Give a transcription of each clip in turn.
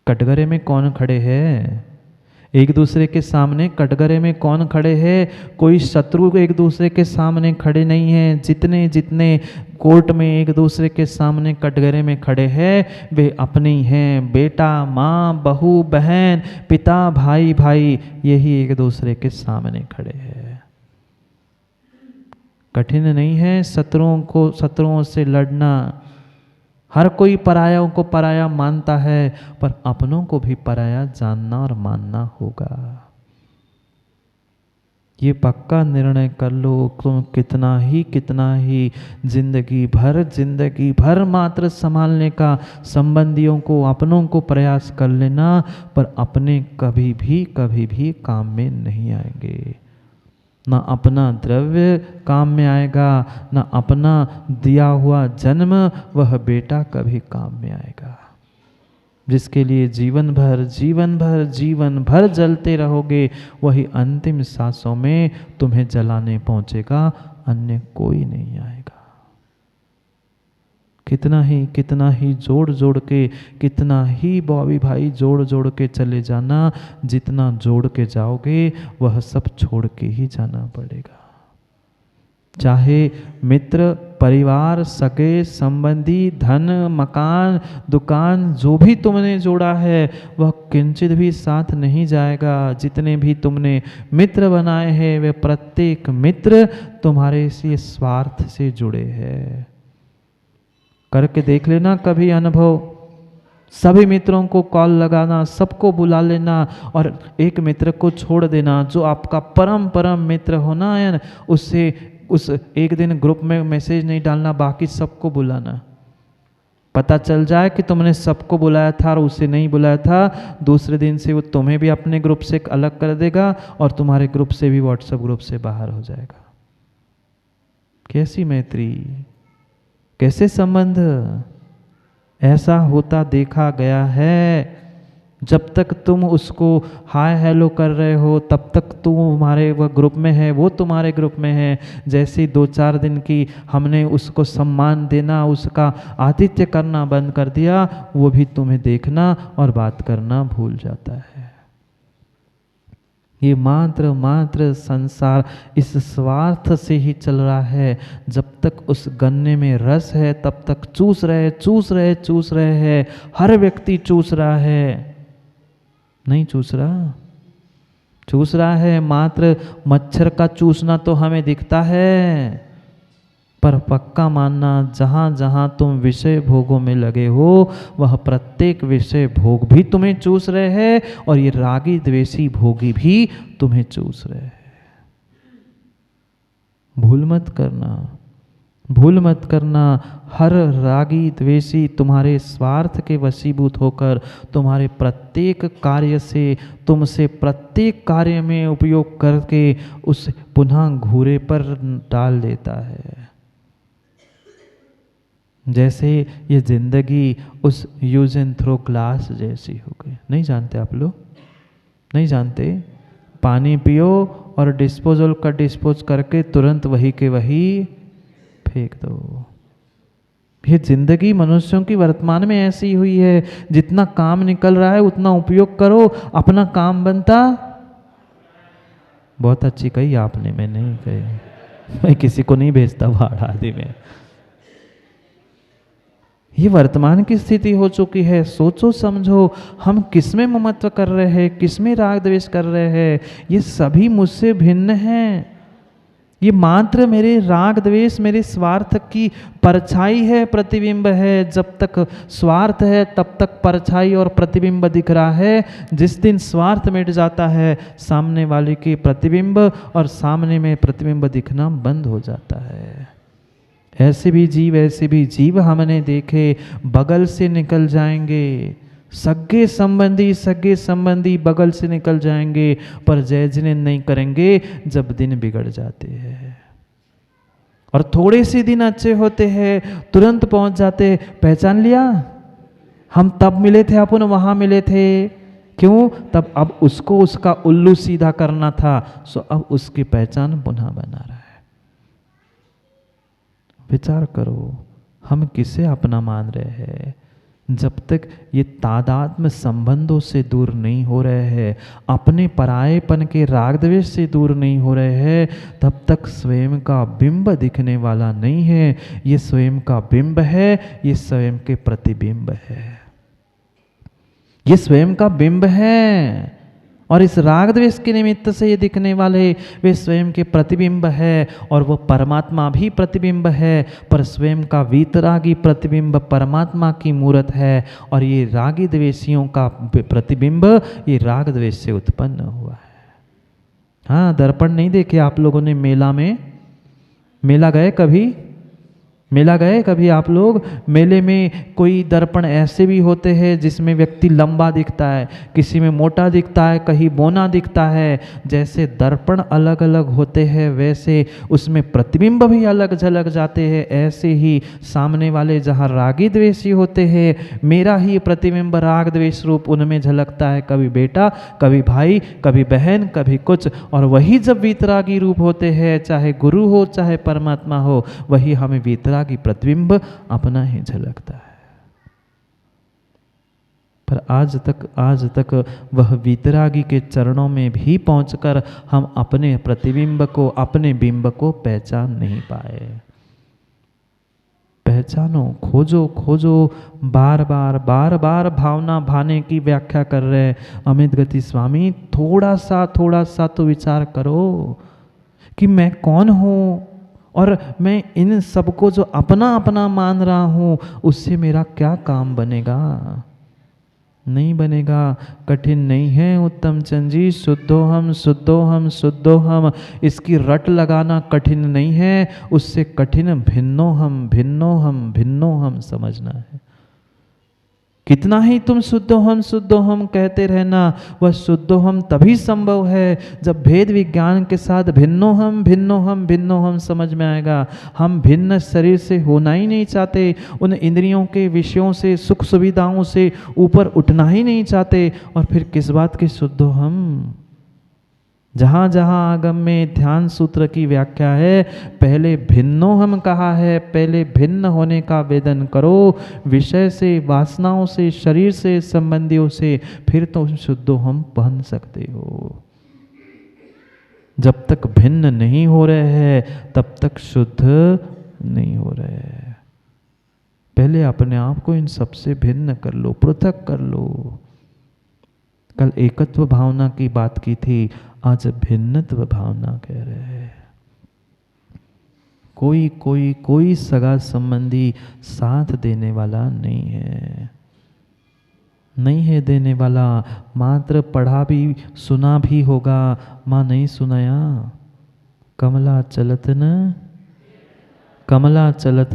कटघरे में कौन खड़े हैं? एक दूसरे के सामने कटघरे में कौन खड़े हैं? कोई शत्रु एक दूसरे के सामने खड़े नहीं हैं। जितने जितने कोर्ट में एक दूसरे के सामने कटघरे में खड़े हैं वे अपने ही हैं। बेटा माँ, बहू बहन, पिता भाई भाई, यही एक दूसरे के सामने खड़े हैं। कठिन नहीं है शत्रुओं से लड़ना। हर कोई परायों को पराया मानता है, पर अपनों को भी पराया जानना और मानना होगा। ये पक्का निर्णय कर लो। तुम कितना ही जिंदगी भर मात्र संभालने का संबंधियों को, अपनों को प्रयास कर लेना, पर अपने कभी भी काम में नहीं आएंगे। ना अपना द्रव्य काम में आएगा, ना अपना दिया हुआ जन्म, वह बेटा कभी काम में आएगा। जिसके लिए जीवन भर जलते रहोगे, वही अंतिम सांसों में तुम्हें जलाने पहुंचेगा, अन्य कोई नहीं आएगा। कितना ही जोड़ के, कितना ही बॉबी भाई जोड़ के चले जाना, जितना जोड़ के जाओगे वह सब छोड़ के ही जाना पड़ेगा। चाहे मित्र, परिवार, सगे संबंधी, धन, मकान, दुकान, जो भी तुमने जोड़ा है वह किंचित भी साथ नहीं जाएगा। जितने भी तुमने मित्र बनाए हैं वे प्रत्येक मित्र तुम्हारे से स्वार्थ से जुड़े हैं। करके देख लेना कभी अनुभव। सभी मित्रों को कॉल लगाना, सबको बुला लेना और एक मित्र को छोड़ देना, जो आपका परम मित्र होना है, उससे उस एक दिन ग्रुप में मैसेज नहीं डालना, बाकी सबको बुलाना। पता चल जाए कि तुमने सबको बुलाया था और उसे नहीं बुलाया था, दूसरे दिन से वो तुम्हें भी अपने ग्रुप से अलग कर देगा और तुम्हारे ग्रुप से भी, व्हाट्सएप ग्रुप से बाहर हो जाएगा। कैसी मैत्री, कैसे संबंध, ऐसा होता देखा गया है। जब तक तुम उसको हाय हेलो कर रहे हो तब तक तुम्हारे वह ग्रुप में है, वो तुम्हारे ग्रुप में है। जैसे ही 2-4 दिन की हमने उसको सम्मान देना, उसका आतिथ्य करना बंद कर दिया, वो भी तुम्हें देखना और बात करना भूल जाता है। ये मात्र संसार इस स्वार्थ से ही चल रहा है। जब तक उस गन्ने में रस है तब तक चूस रहे हैं। हर व्यक्ति चूस रहा है। नहीं चूस रहा है। मात्र मच्छर का चूसना तो हमें दिखता है, पर पक्का मानना, जहाँ जहाँ तुम विषय भोगों में लगे हो वह प्रत्येक विषय भोग भी तुम्हें चूस रहे हैं और ये रागी द्वेषी भोगी भी तुम्हें चूस रहे हैं। भूल मत करना। हर रागी द्वेषी तुम्हारे स्वार्थ के वशीभूत होकर तुम्हारे प्रत्येक कार्य से, तुमसे प्रत्येक कार्य में उपयोग करके उस पुनः घूरे पर डाल देता है। जैसे ये जिंदगी उस यूज एंड थ्रो ग्लास जैसी हो गई। नहीं जानते आप लोग? नहीं जानते? पानी पियो और डिस्पोजल का डिस्पोज करके तुरंत वही के वही फेंक दो। ये जिंदगी मनुष्यों की वर्तमान में ऐसी हुई है। जितना काम निकल रहा है उतना उपयोग करो, अपना काम बनता। बहुत अच्छी कही आपने, मैं नहीं कही। मैं किसी को नहीं भेजता बाहर आदि में। ये वर्तमान की स्थिति हो चुकी है। सोचो समझो, हम किसमें ममत्व कर रहे हैं, किसमें राग द्वेष कर रहे हैं। ये सभी मुझसे भिन्न हैं। ये मात्र मेरे राग द्वेष, मेरे स्वार्थ की परछाई है, प्रतिबिंब है। जब तक स्वार्थ है तब तक परछाई और प्रतिबिंब दिख रहा है। जिस दिन स्वार्थ मिट जाता है, सामने वाले के प्रतिबिंब और सामने में प्रतिबिंब दिखना बंद हो जाता है। ऐसे भी जीव हमने देखे बगल से निकल जाएंगे। सगे संबंधी बगल से निकल जाएंगे, पर जय जिन्हें नहीं करेंगे जब दिन बिगड़ जाते हैं। और थोड़े से दिन अच्छे होते हैं, तुरंत पहुंच जाते। पहचान लिया, हम तब मिले थे, अपन वहां मिले थे। क्यों? तब अब उसको उसका उल्लू सीधा करना था, सो अब उसकी पहचान पुनः बना रहा है। विचार करो, हम किसे अपना मान रहे हैं? जब तक ये तादात्म्य संबंधों से दूर नहीं हो रहे हैं, अपने परायेपन के राग द्वेष से दूर नहीं हो रहे हैं, तब तक स्वयं का बिंब दिखने वाला नहीं है। ये स्वयं का बिंब है, ये स्वयं के प्रतिबिंब है, ये स्वयं का बिंब है। और इस राग द्वेष के निमित्त से ये दिखने वाले वे स्वयं के प्रतिबिंब है, और वो परमात्मा भी प्रतिबिंब है, पर स्वयं का वीतरागी प्रतिबिंब परमात्मा की मूरत है, और ये रागी द्वेषियों का प्रतिबिंब ये राग द्वेष से उत्पन्न हुआ है। हाँ, दर्पण नहीं देखे आप लोगों ने मेला में? मेला गए कभी? मेला गए कभी आप लोग? मेले में कोई दर्पण ऐसे भी होते हैं जिसमें व्यक्ति लंबा दिखता है, किसी में मोटा दिखता है, कहीं बौना दिखता है। जैसे दर्पण अलग अलग होते हैं वैसे उसमें प्रतिबिंब भी अलग झलक जाते हैं। ऐसे ही सामने वाले जहाँ रागी द्वेषी होते हैं, मेरा ही प्रतिबिंब राग द्वेष रूप उनमें झलकता है, कभी बेटा, कभी भाई, कभी बहन, कभी कुछ। और वही जब वीतरागी रूप होते हैं, चाहे गुरु हो चाहे परमात्मा हो, वही हमें वीतरागी प्रतिबिंब अपना ही झलकता है। पर आज तक वह वीतरागी के चरणों में भी पहुंचकर हम अपने प्रतिबिंब को, अपने बिंब को पहचान नहीं पाए। पहचानो, खोजो खोजो, बार बार भावना भाने की व्याख्या कर रहे अमित गति स्वामी। थोड़ा सा तो विचार करो कि मैं कौन हूँ, और मैं इन सबको जो अपना अपना मान रहा हूँ उससे मेरा क्या काम बनेगा? नहीं बनेगा। कठिन नहीं है उत्तम चंद जी। शुद्धोहम शुद्धोहम शुद्धोहम, इसकी रट लगाना कठिन नहीं है, उससे कठिन भिन्नोहम भिन्नोहम भिन्नोहम समझना है। कितना ही तुम शुद्धोहम कहते रहना, वह शुद्धोहम तभी संभव है जब भेद विज्ञान के साथ भिन्नोहम भिन्नोहम भिन्नोहम समझ में आएगा। हम भिन्न शरीर से होना ही नहीं चाहते, उन इंद्रियों के विषयों से, सुख सुविधाओं से ऊपर उठना ही नहीं चाहते, और फिर किस बात के शुद्धोहम? जहाँ जहाँ आगम में ध्यान सूत्र की व्याख्या है, पहले भिन्नोहम कहा है, पहले भिन्न होने का वेदन करो, विषय से, वासनाओं से, शरीर से, संबंधियों से, फिर तो शुद्धोहम बन सकते हो। जब तक भिन्न नहीं हो रहे हैं तब तक शुद्ध नहीं हो रहे हैं। पहले अपने आप को इन सबसे भिन्न कर लो, पृथक कर लो। कल एकत्व भावना की बात की थी, आज भिन्नत्व भावना कह रहे हैं। कोई सगा संबंधी साथ देने वाला नहीं है, नहीं है देने वाला। मात्र पढ़ा भी सुना भी होगा, माँ नहीं सुनाया। कमला चलत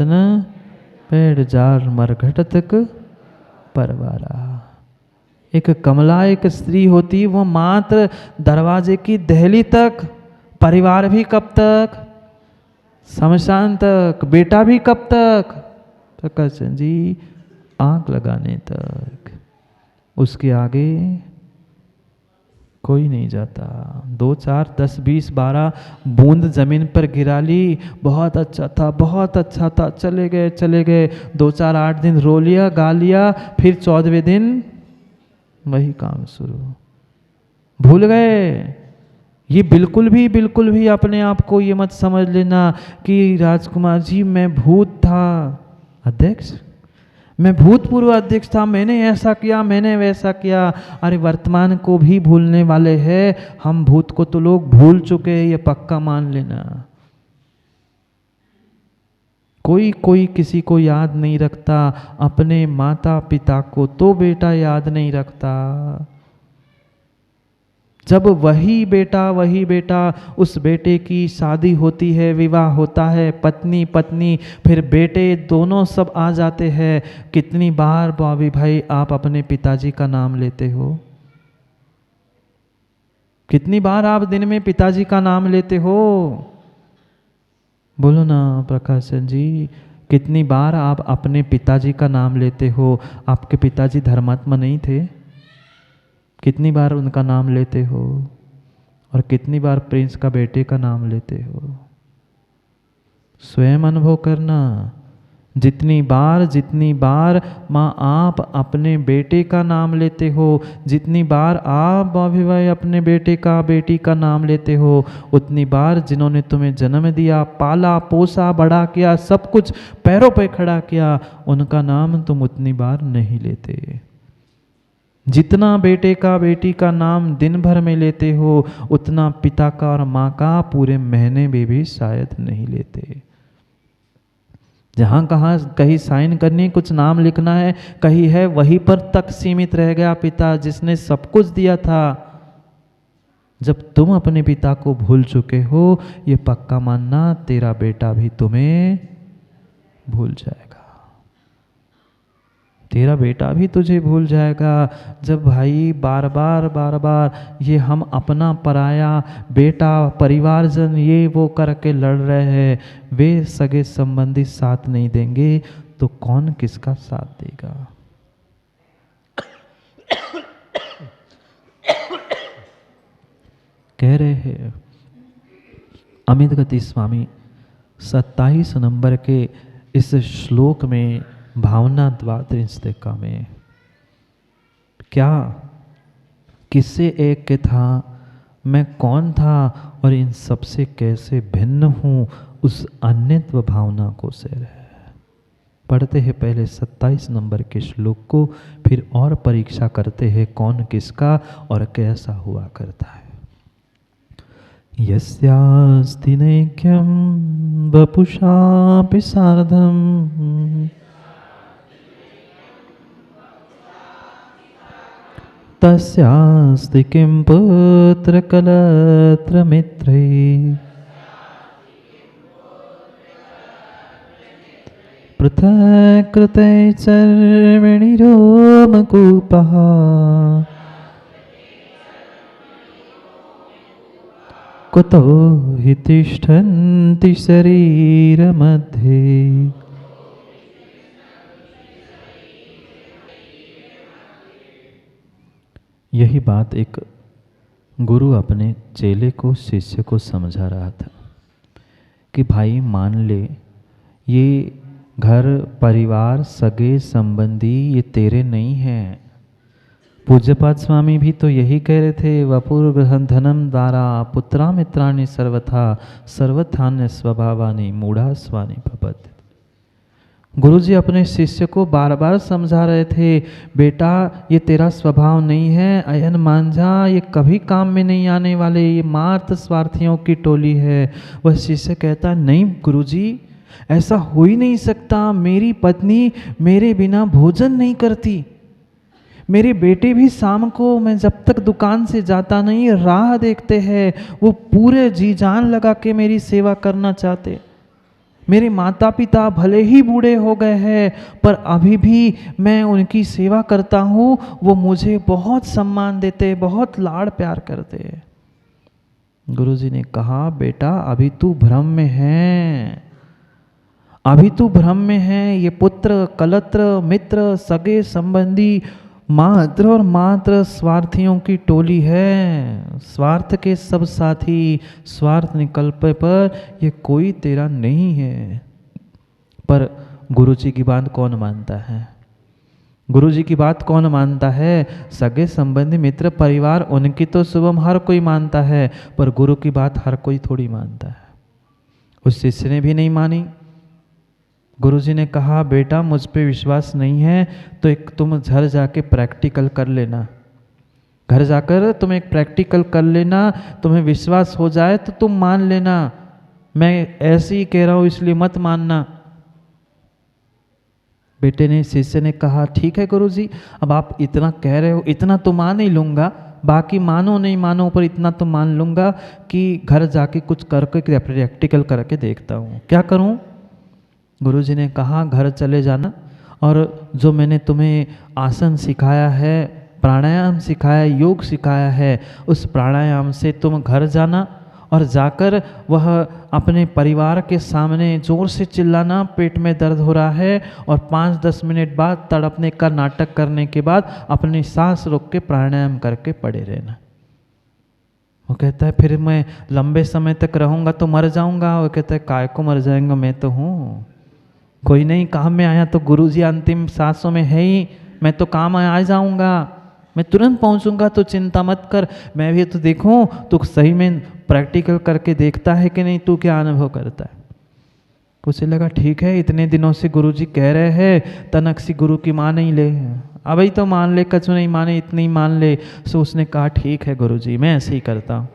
न पेड़ जार मरघट तक परवारा। एक कमला एक स्त्री होती, वो मात्र दरवाजे की दहली तक, परिवार भी कब तक, शमशान तक, बेटा भी कब तक, प्रकाश जी आंख लगाने तक, उसके आगे कोई नहीं जाता। 2 4 10 20 12 बूंद जमीन पर गिरा ली, बहुत अच्छा था, चले गए। 2 4 8 दिन रो लिया, गा लिया, फिर 14वें दिन वही काम शुरू, भूल गए। ये बिल्कुल भी अपने आप को ये मत समझ लेना कि राजकुमार जी मैं भूत था अध्यक्ष, मैं भूतपूर्व अध्यक्ष था, मैंने ऐसा किया, मैंने वैसा किया। अरे वर्तमान को भी भूलने वाले हैं हम, भूत को तो लोग भूल चुके हैं, ये पक्का मान लेना। कोई किसी को याद नहीं रखता, अपने माता पिता को तो बेटा याद नहीं रखता। जब वही बेटा उस बेटे की शादी होती है, विवाह होता है, पत्नी फिर बेटे दोनों सब आ जाते हैं। कितनी बार बॉबी भाई आप अपने पिताजी का नाम लेते हो? कितनी बार आप दिन में पिताजी का नाम लेते हो? बोलो ना प्रकाशन जी, कितनी बार आप अपने पिताजी का नाम लेते हो? आपके पिताजी धर्मात्मा नहीं थे? कितनी बार उनका नाम लेते हो? और कितनी बार प्रिंस का बेटे का नाम लेते हो? स्वयं अनुभव करना। जितनी बार माँ आप अपने बेटे का नाम लेते हो, जितनी बार आप भाभी भाई अपने बेटे का बेटी का नाम लेते हो, उतनी बार जिन्होंने तुम्हें जन्म दिया, पाला पोसा बड़ा किया, सब कुछ पैरों पे खड़ा किया, उनका नाम तुम उतनी बार नहीं लेते। जितना बेटे का बेटी का नाम दिन भर में लेते हो, उतना पिता का और माँ का पूरे महीने में भी शायद नहीं लेते। जहाँ कहाँ कहीं साइन करनी, कुछ नाम लिखना है, कहीं है, वहीं पर तक सीमित रह गया पिता जिसने सब कुछ दिया था। जब तुम अपने पिता को भूल चुके हो, ये पक्का मानना तेरा बेटा भी तुम्हें भूल जाएगा, तेरा बेटा भी तुझे भूल जाएगा। जब भाई बार बार ये हम अपना पराया बेटा परिवारजन ये वो करके लड़ रहे हैं, वे सगे संबंधी साथ नहीं देंगे तो कौन किसका साथ देगा। कह रहे हैं अमित गति स्वामी 27 नंबर के इस श्लोक में भावना द्वात्रिंशतिका में, क्या किससे एक के था, मैं कौन था और इन सबसे कैसे भिन्न हूँ, उस अन्यत्व भावना को से रहे। पढ़ते हैं पहले 27 नंबर के श्लोक को, फिर और परीक्षा करते हैं कौन किसका और कैसा हुआ करता है। यस्यास्ति नैक्यं वपुषापि सार्धम् तस्यास्ति किं पुत्रकलत्र मित्रै पृथक् कृते चर्मणि रोमकूपः कुतो हि तिष्ठन्ति शरीरमध्ये। यही बात एक गुरु अपने चेले को शिष्य को समझा रहा था कि भाई मान ले ये घर परिवार सगे संबंधी ये तेरे नहीं हैं। पूज्यपाद स्वामी भी तो यही कह रहे थे, वपुर गृहं धनम द्वारा पुत्रा मित्राणि सर्वथा सर्वथान्य स्वभावानि मूढ़ा स्वानि प्रपद्यते। गुरुजी अपने शिष्य को बार बार समझा रहे थे, बेटा ये तेरा स्वभाव नहीं है, अयन मांझा ये कभी काम में नहीं आने वाले, ये मार्त स्वार्थियों की टोली है। वह शिष्य कहता, नहीं गुरुजी ऐसा हो ही नहीं सकता, मेरी पत्नी मेरे बिना भोजन नहीं करती, मेरे बेटे भी शाम को मैं जब तक दुकान से जाता नहीं राह देखते हैं, वो पूरे जी जान लगा के मेरी सेवा करना चाहते। मेरे माता पिता भले ही बूढ़े हो गए हैं पर अभी भी मैं उनकी सेवा करता हूँ, वो मुझे बहुत सम्मान देते, बहुत लाड़ प्यार करते। गुरुजी ने कहा, बेटा अभी तू भ्रम में है, अभी तू भ्रम में है। ये पुत्र कलत्र मित्र सगे संबंधी मात्र और मात्र स्वार्थियों की टोली है। स्वार्थ के सब साथी, स्वार्थ निकल्पे पर ये कोई तेरा नहीं है। पर गुरुजी की बात कौन मानता है? गुरुजी की बात कौन मानता है? सगे संबंधी मित्र परिवार उनकी तो शुभम हर कोई मानता है, पर गुरु की बात हर कोई थोड़ी मानता है। उस शिष्य ने भी नहीं मानी। गुरुजी ने कहा, बेटा मुझ पे विश्वास नहीं है तो एक तुम घर जाके प्रैक्टिकल कर लेना, घर जाकर तुम एक प्रैक्टिकल कर लेना, तुम्हें विश्वास हो जाए तो तुम मान लेना, मैं ऐसे ही कह रहा हूँ इसलिए मत मानना। बेटे ने शिष्य ने कहा, ठीक है गुरुजी, अब आप इतना कह रहे हो, इतना तो मान ही लूँगा, बाकी मानो नहीं मानो पर इतना तो मान लूँगा कि घर जाके कुछ करके प्रैक्टिकल करके देखता हूँ। क्या करूँ? गुरुजी ने कहा, घर चले जाना और जो मैंने तुम्हें आसन सिखाया है, प्राणायाम सिखाया, योग सिखाया है, उस प्राणायाम से तुम घर जाना और जाकर वह अपने परिवार के सामने जोर से चिल्लाना, पेट में दर्द हो रहा है, और 5-10 मिनट बाद तड़पने का नाटक करने के बाद अपनी सांस रोक के प्राणायाम करके पड़े रहना। वो कहता है फिर मैं लंबे समय तक रहूँगा तो मर जाऊँगा। वो कहता है काय को मर जाएंगा, मैं तो हूँ, कोई नहीं काम में आया तो गुरुजी अंतिम सांसों में है ही, मैं तो काम आ जाऊंगा, मैं तुरंत पहुंचूंगा, तो चिंता मत कर। मैं भी तो देखूं तू सही में प्रैक्टिकल करके देखता है कि नहीं, तू क्या अनुभव करता है। उसे लगा ठीक है, इतने दिनों से गुरुजी कह रहे हैं तनक गुरु की मान ही ले, अभी तो मान ले, कछु नहीं माने इतनी मान ले। सो उसने कहा ठीक है गुरुजी, मैं ऐसे ही करता हूँ।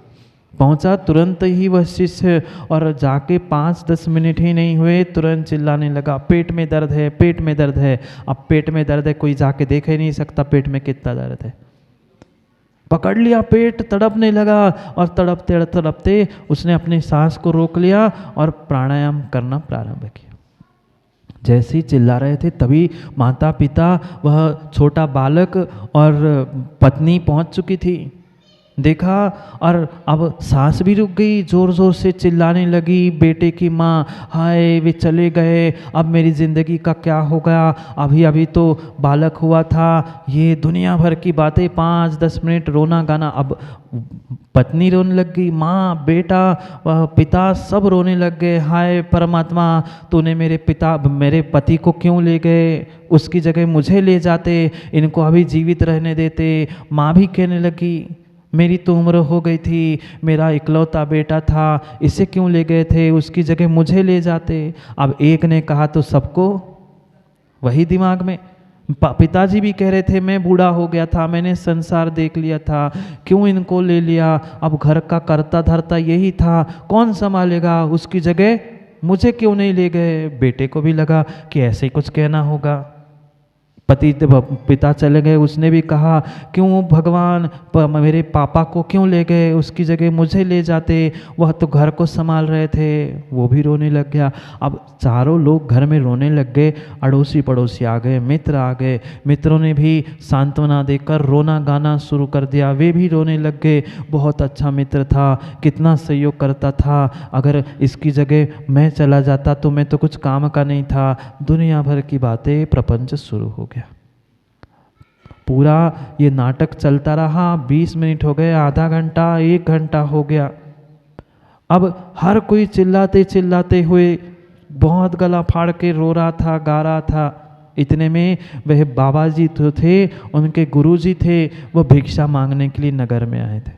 पहुंचा तुरंत ही वह शिष्य, और जाके 5-10 मिनट ही नहीं हुए तुरंत चिल्लाने लगा पेट में दर्द है, पेट में दर्द है। अब पेट में दर्द है, कोई जाके देख ही नहीं सकता पेट में कितना दर्द है। पकड़ लिया पेट, तड़पने लगा, और तड़पते तड़पते उसने अपनी सांस को रोक लिया और प्राणायाम करना प्रारंभ किया। जैसे ही चिल्ला रहे थे तभी माता पिता, वह छोटा बालक और पत्नी पहुंच चुकी थी। देखा और अब सांस भी रुक गई, ज़ोर ज़ोर से चिल्लाने लगी बेटे की माँ, हाय वे चले गए, अब मेरी ज़िंदगी का क्या होगा, अभी अभी तो बालक हुआ था, ये दुनिया भर की बातें, 5-10 मिनट रोना गाना। अब पत्नी रोने लग गई, माँ बेटा वह पिता सब रोने लग गए, हाय परमात्मा तूने मेरे पति को क्यों ले गए, उसकी जगह मुझे ले जाते, इनको अभी जीवित रहने देते। माँ भी कहने लगी मेरी तो उम्र हो गई थी, मेरा इकलौता बेटा था, इसे क्यों ले गए थे, उसकी जगह मुझे ले जाते। अब एक ने कहा तो सबको वही दिमाग में। पिताजी भी कह रहे थे मैं बूढ़ा हो गया था, मैंने संसार देख लिया था, क्यों इनको ले लिया, अब घर का करता धरता यही था, कौन संभालेगा, उसकी जगह मुझे क्यों नहीं ले गए। बेटे को भी लगा कि ऐसे ही कुछ कहना होगा। पिता चले गए, उसने भी कहा क्यों भगवान मेरे पापा को क्यों ले गए, उसकी जगह मुझे ले जाते, वह तो घर को संभाल रहे थे। वो भी रोने लग गया। अब चारों लोग घर में रोने लग गए, अड़ोसी पड़ोसी आ गए, मित्र आ गए, मित्रों ने भी सांत्वना देकर रोना गाना शुरू कर दिया, वे भी रोने लग गए। बहुत अच्छा मित्र था, कितना सहयोग करता था, अगर इसकी जगह मैं चला जाता तो मैं तो कुछ काम का नहीं था। दुनिया भर की बातें, प्रपंच शुरू हो गया। पूरा ये नाटक चलता रहा, 20 मिनट हो गए, आधा घंटा, 1 घंटा हो गया। अब हर कोई चिल्लाते चिल्लाते हुए बहुत गला फाड़ के रो रहा था, गा रहा था। इतने में वह बाबा जी तो थे, उनके गुरुजी थे, वो भिक्षा मांगने के लिए नगर में आए थे।